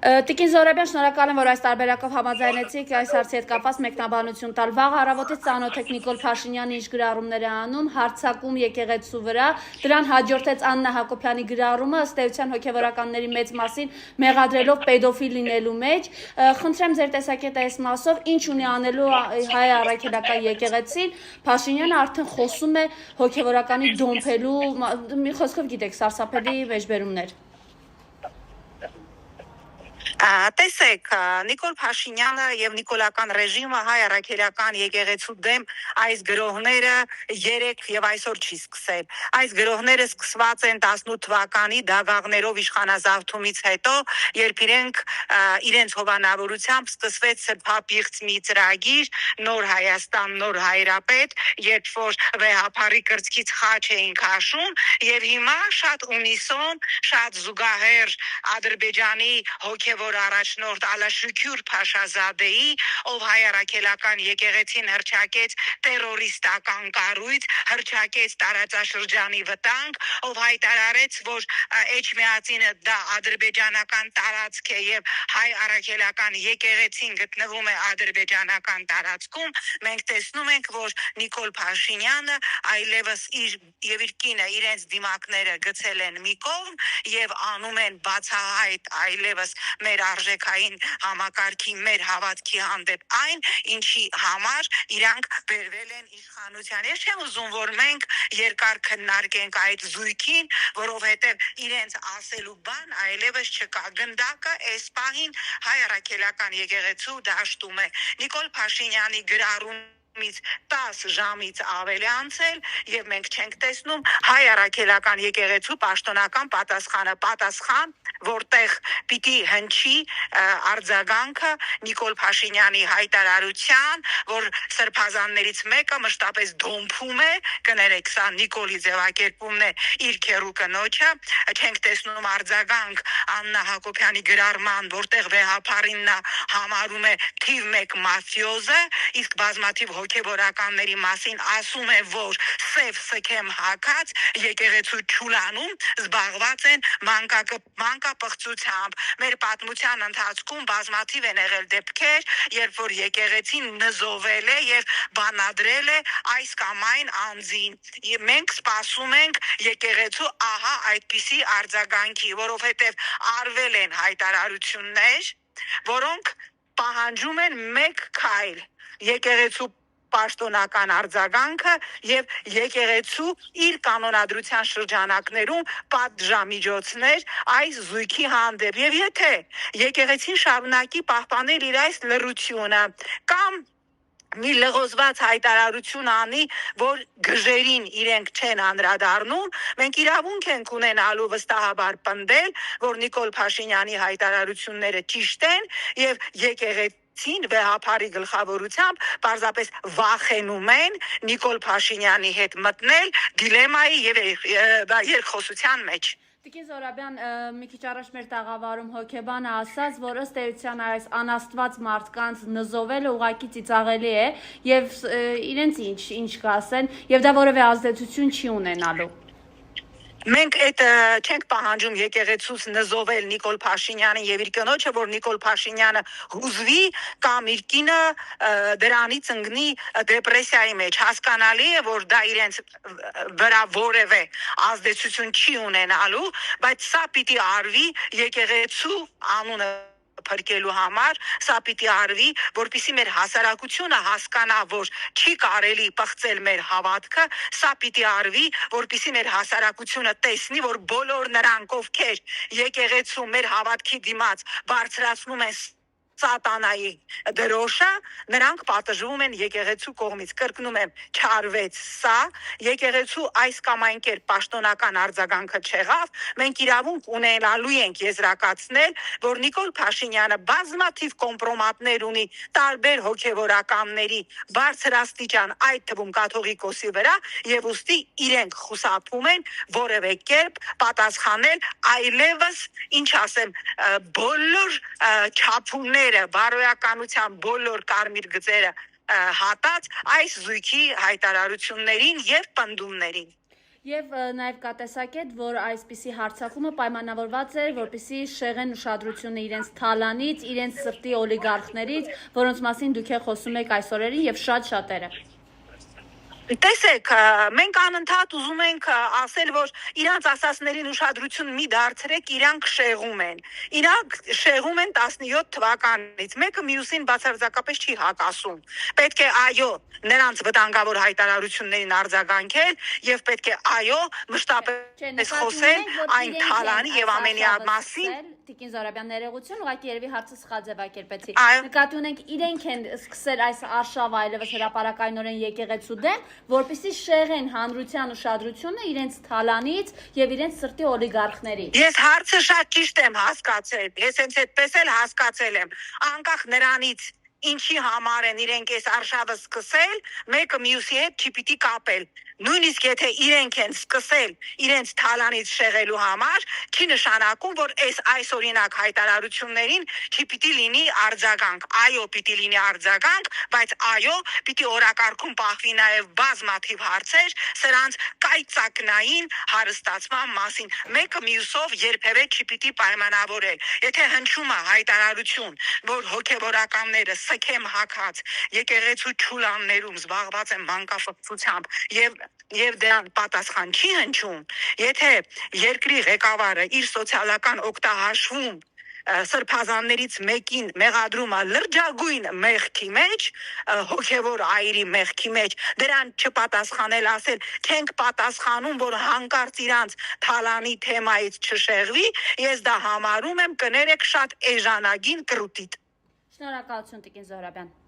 Տիկին Զորաբյան, շնորհակալ եմ, որ այս տարբերակով համաձայնեցիք այս հարցի հետ կապված մեկնաբանություն տալ։ Վաղ առավոտից ծանոթ եք Նիկոլ Փաշինյանը ինչ գրառումներ է անում, հարձակում եկեղեցու վրա, դրան հաջորդեց Աննա Հակոբյանի գրառումը, ըստ էության հոգևորականների մեծ մասին մեղադրելով պեդոֆիլ լինելու մեջ։ Խնդրեմ ձեր տեսակետը այս մասով, ինչ ունի անելու հայ առաքելական եկեղեցին, Փաշինյանը արդեն խոսում է հոգևորականի դոմփելու, մի խոսքով գիտեք, սարսափելի մեջբերումներ։ Տեսեք, Նիկոլ Փաշինյանը եւ նիկոլական ռեժիմը հայ առաքելական եկեղեցու դեմ այս գրողները 3 եւ այսօր չի սկսել։ Այս գրողները սկսված են 18 թվականի դագաղներով իշխանազավթումից հետո, երբ իրենց հովանավորությամբ սկսվեց սրբապիղծ մի ծրագիր, նոր Հայաստան, նոր հայրապետ, երբ որ վեհափարի կրծքից խաչ էին քաշում, եւ հիմա շատ ունիսոն, շատ զուգահեռ Ադրբեջանի հոգևոր առաջնորդ Ալաշուքյուր Փաշազադեի, ով հայ առաքելական եկեղեցին հռչակեց տերորիստական կառույց, հռչակեց տարածաշրջանի վտանգ, ով հայտարարեց, որ Էջմիածինը դա ադրբեջանական տարածք է եւ հայ առաքելական եկեղեցին գտնվում է ադրբեջանական տարածքում, մենք տեսնում ենք, որ Նիկոլ Փաշինյանը այլևս իր կինը իրենց դիմակները գցել են մի կողմ եւ անում են բացահայտ այլևս մեր արժեքային համակարգի, մեր հավատքի հանդեպ այն, ինչի համար իրանք բերվել են իշխանության։ Ես չեմ ուզում, որ մենք երկար քննարկենք այդ զույգին, որովհետև իրենց ասելու բան այլևս չկա։ Գնդակը այս պահին հայ առաքելական եկեղեցու դաշտում է։ Նիկոլ Փաշինյանի գրառում 10 ժամից ավել է անցել եւ մենք չենք տեսնում հայ առաքելական եկեղեցու պաշտոնական պատասխան, որտեղ պիտի հնչի արձագանքը Նիկոլ Փաշինյանի հայտարարության, որ սրբազաններից մեկը մշտապես դոմփում է, կներեք, սա Նիկոլի ձևակերպումն է, իր քերու կնոջը, չենք տեսնում արձագանք Աննա Հակոբյանի գրառման, որտեղ վեհափարին նա համարում է թիվ 1 մաֆիոզը, իսկ բազմաթիվ հոգևորականների մասին ասում է, որ սև սքեմ հակած եկեղեցու չուլանում զբաղված են մանկապղծությամբ։ Մեր պատմության ընթացքում բազմաթիվ են եղել դեպքեր, երբ որ եկեղեցին նզովել է եւ բանադրել է այս կամ այն անձին։ Եվ մենք սպասում ենք եկեղեցու ահա այդպիսի արձագանքի, որովհետեւ արվել են հայտարարություններ, որոնք պահանջում են 1 քայլ՝ եկեղեցու պաշտոնական արձագանքը եւ եկեղեցու իր կանոնադրության շրջանակներում պատժամիջոցներ այս զույգի հանդեպ։ Եվ եթե եկեղեցին շարունակի պահպանել իր այս լռությունը կամ մի լղոզված հայտարարություն անի, որ գժերին իրենք չեն անդրադառնում, մենք իրավունք ենք ունենալու վստահաբար պնդել, որ Նիկոլ Փաշինյանի հայտարարությունները ճիշտ են եւ եկեղեցին վեհափարի գլխավորությամբ պարզապես վախենում են Նիկոլ Փաշինյանի հետ մտնել դիլեմայի եւ երկխոսության մեջ։ Տիկին Զորաբյան, մի քիչ առաջ մեր տաղավարում հոգեբանը ասաց, որ ըստ էության այս անաստված մարդկանց նզովելը ուղղակի ծիծաղելի է եւ իրենց ինչ կասեն եւ դա որևէ ազդեցություն չի ունենալու։ Մենք այդ չենք պահանջում եկեղեցուց նզովել Նիկոլ Փաշինյանին եւ իր կնոջը, որ Նիկոլ Փաշինյանը հուզվի կամ իր կինը դրանից ընկնի դեպրեսիայի մեջ։ Հասկանալի է, որ դա իրենց վրա որևէ ազդեցություն չի ունենալու, բայց սա պիտի արվի եկեղեցու անունը փրկելու համար, սա պիտի արվի, որպեսզի մեր հասարակությունը հասկանա, որ չի կարելի պղծել մեր հավատքը, սա պիտի արվի, որպեսզի մեր հասարակությունը տեսնի, որ բոլոր նրանք, ովքեր եկեղեցու մեր հավատքի դիմաց բարձրացնում են սատանայի դրոշը, նրանք պատժվում են եկեղեցու կողմից։ Կրկնում եմ, չարվեց սա, եկեղեցու այս կամ այն կերպ պաշտոնական արձագանքը չեղավ, մենք իրավունք ունենալու ենք եզրակացնել, որ Նիկոլ Փաշինյանը բազմաթիվ կոմպրոմատներ ունի տարբեր հոգևորականների բարձրաստիճան, այդ թվում կաթողիկոսի վրա, եւ ուստի իրենք խուսափում են որևէ կերպ պատասխանել այլևս, ինչ ասեմ, բոլոր չափումները, բարոյականության բոլոր կարմիր գծերը հատած այս զույգի հայտարարություններին եւ պնդումներին։ Եվ նաև կա տեսակետ, որ այսպիսի հարձակումը պայմանավորված էր, որպեսզի շեղեն ուշադրությունը իրենց թալանից, իրենց սրտի օլիգարխներից, որոնց մասին դուք խոսում եք այս օրերին եւ շատ շատերը։ Տեսեք, մենք անընդհատ ուզում ենք ասել, որ իրանց ասածներին ուշադրություն մի դարձրեք, իրանք շեղում են։ Իրանք շեղում են 17 թվականից։ Մեկը մյուսին բացարձակապես չի հակասում։ Պետք է այո, նրանց վտանգավոր հայտարարություններին արձագանքել եւ պետք է այո, մշտապես խոսել այն թալանի եւ ամենի մասին։ Տիկին Զոհրաբյան, ներողություն, ուղղակի երևի հարցը սխալ ձևակերպեցի։ Այո։ Նկատի ունենք իրենք են սկսել այս արշավը այլևս հրապարակայնորեն եկեղեցու դեմ, որպեսզի շեղեն հանրության ուշադրությունը իրենց թալանից եւ իրենց սրտի օլիգարխներից։ Ես հարցը շատ ճիշտ եմ հասկացել։ Ես հենց այդպես էլ հասկացել եմ։ Անկախ նրանից ինչի համար են իրենք այս արշավը սկսել, մեկը մյուսի հետ չպիտի կապել։ Նույնիսկ եթե իրենք են սկսել իրենց թալանից շեղելու համար, չի նշանակում, որ այս օրինակ հայտարարություններին չպիտի լինի արձագանք։ Այո, պիտի լինի արձագանք, բայց այո, պիտի օրակարգում պահվի նաև բազմաթիվ հարցեր սրանց կայծակնային հարստացման մասին։ Մեկը մյուսով երբևէ չպիտի պայմանավորել։ Եթե հնչում է հայտարարություն, որ հոգևորականները սքեմ հակած եկեղեցու չուլաններում զբաղված են մանկապղծությամբ եւ դրան պատասխան չի հնչում, եթե երկրի ղեկավարը իր սոցիալական օգտահաշվում սրբազաններից մեկին մեղադրում է լրջագույն մեղքի մեջ, հոգևոր այրի մեղքի մեջ, դրան չպատասխանել ասել, չենք պատասխանում, որ հանկարծ իրանց թալանի թեմայից չշեղվի, ես դա համարում եմ կներեք շատ էժանագին կրուտիտ։ Շնորհակալություն, Տիկին Զոհրաբյան։